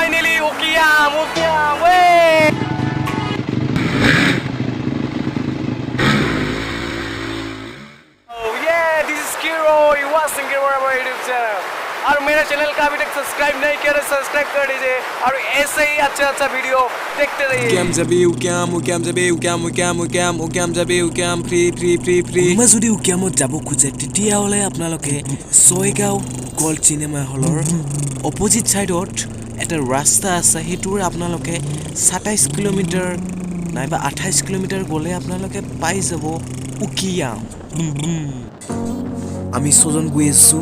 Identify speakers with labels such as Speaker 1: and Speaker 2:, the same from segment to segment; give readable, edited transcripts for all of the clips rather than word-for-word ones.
Speaker 1: Finally, Ukium, way! Oh yeah, this is Khiro. You watching Khiromohan YouTube channel. और मेरे channel का अभी तक सब्सक्राइब नहीं किया तो सब्सक्राइब कर दीजिए और ऐसे ही अच्छा वीडियो देखते रहिए।
Speaker 2: Ukium free মই যদি উকিয়ামত যাব খোজে তেতিয়া হলে আপোনালোকে ছয়গাঁও গল্ড চিনেমা হলৰ অপোজিট সাইডত এটা ৰাস্তা আছে হেতুৰ আপোনালোকে 27 কিলোমিটাৰ নাইবা 28 কিলোমিটাৰ গলে আপোনালোকে পাই যাব উকিয়াম। আমি ছজন গৈ আছো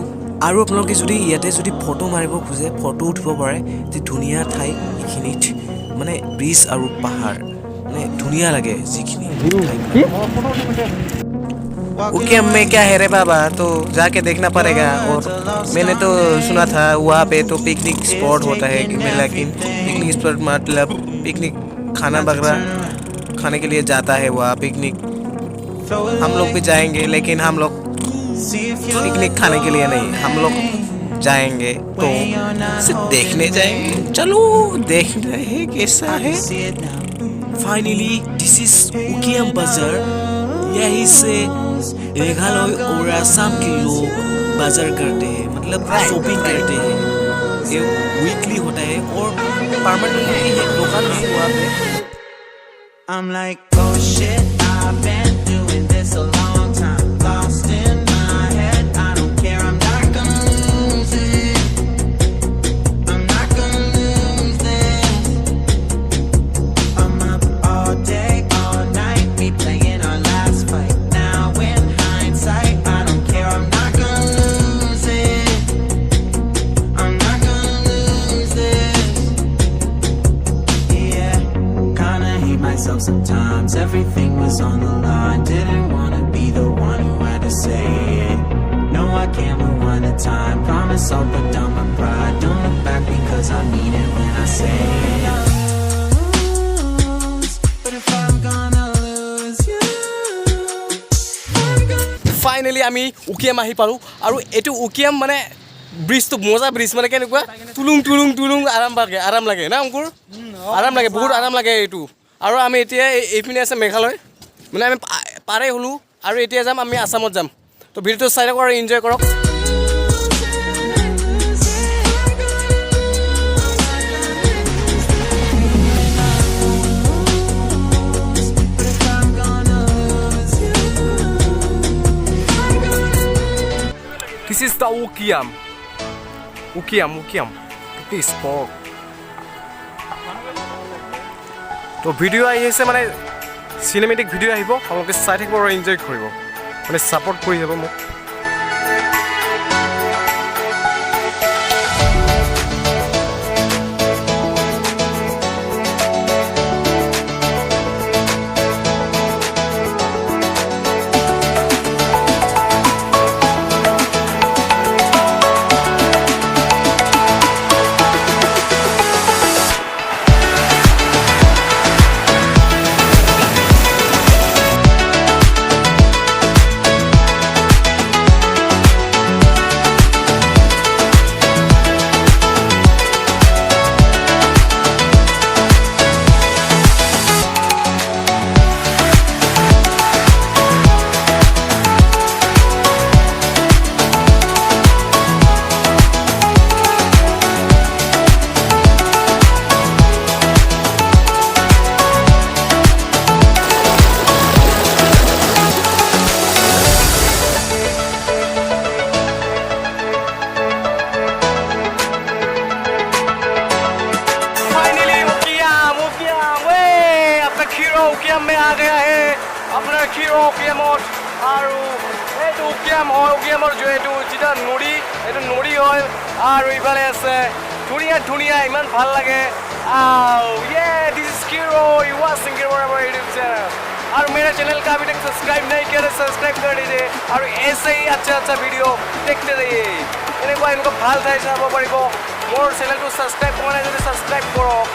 Speaker 2: আৰু আপোনালোকে যদি ইয়াতে যদি ফটো মাৰিব খোজে ফটো উঠিব পাৰে যে ধুনিয়া ঠাই এখিনিত মানে ব্ৰিজ আৰু পাহাৰ মানে ধুনিয়া লাগে যিখিনি उकियम में क्या है रे बाबा तो जाके देखना पड़ेगा। और मैंने तो सुना था वहाँ पे तो पिकनिक स्पॉट होता है लेकिन पिकनिक स्पॉट मतलब पिकनिक खाना वगैरह खाने के लिए जाता है वहाँ पिकनिक। हम लोग भी जाएंगे लेकिन हम लोग पिकनिक खाने के लिए नहीं हम लोग जाएंगे तो सिर्फ देखने जाएंगे। चलो देख रहे हैं कैसा है। फाइनली दिस इज उकियम बाजार। यही से मेघालय और असम के लोग बाजार करते हैं मतलब शॉपिंग करते हैं। ये वीकली होता है और परमानेंटली है दुकान है वहाँ पे। I'm like oh shit I've been doing this a long time lost in my head I don't care I'm not gonna lose it I'm not gonna lose this I'm up all day all night replaying our last fight now in hindsight I don't care I'm not gonna lose it I'm not gonna lose this yeah kinda hate myself sometimes everything was on the line didn't want to be the one who had to say it no I can't rewind the time promise I'll put down my pride don't look back because I mean it when I say it but if I'm gonna lose you
Speaker 1: finally আমি উকিয়াম আহি পালো আৰু এটো উকিয়াম মানে ব্ৰিজটো মজা bridge মানে কেনেকুৱা তুলুং আৰাম লাগে না অংকুৰ আৰাম লাগে বহুত আৰাম লাগে এইটো। আৰু আমি এতিয়া এইপিনে আছে মেঘালয় মানে আমি পাৰে হলো আৰু এতিয়া যাম আমি আসামত যাম তো ভিডিওটো চাই থাকক আৰু এনজয় কৰক। This is the Ukium. This spot. তো ভিডিও আহি আছে মানে সিনেমেটিক ভিডিও আহিব আপোনালোকে চাই থাকিব আৰু এনজয় কৰিব মানে সাপোৰ্ট কৰি যাব মোক। उकियम में आ गया है अपना उकियम और उकियम जो जेटा नदी नदी और इफाले धुनिया इमान ভাল লাগে this is Khiro you watching Khiromohan YouTube channel और मेरे चैनल का अभी तक सब्सक्राइब नहीं किया तो सब्सक्राइब कर दीजिए और ऐसे ही अच्छा वीडियो देखते रहिए इनको ভাল ঠাই চাব পাৰিব मोर चैनल को सब्सक्राइब কৰা নাই যদি सब्सक्राइब কৰক।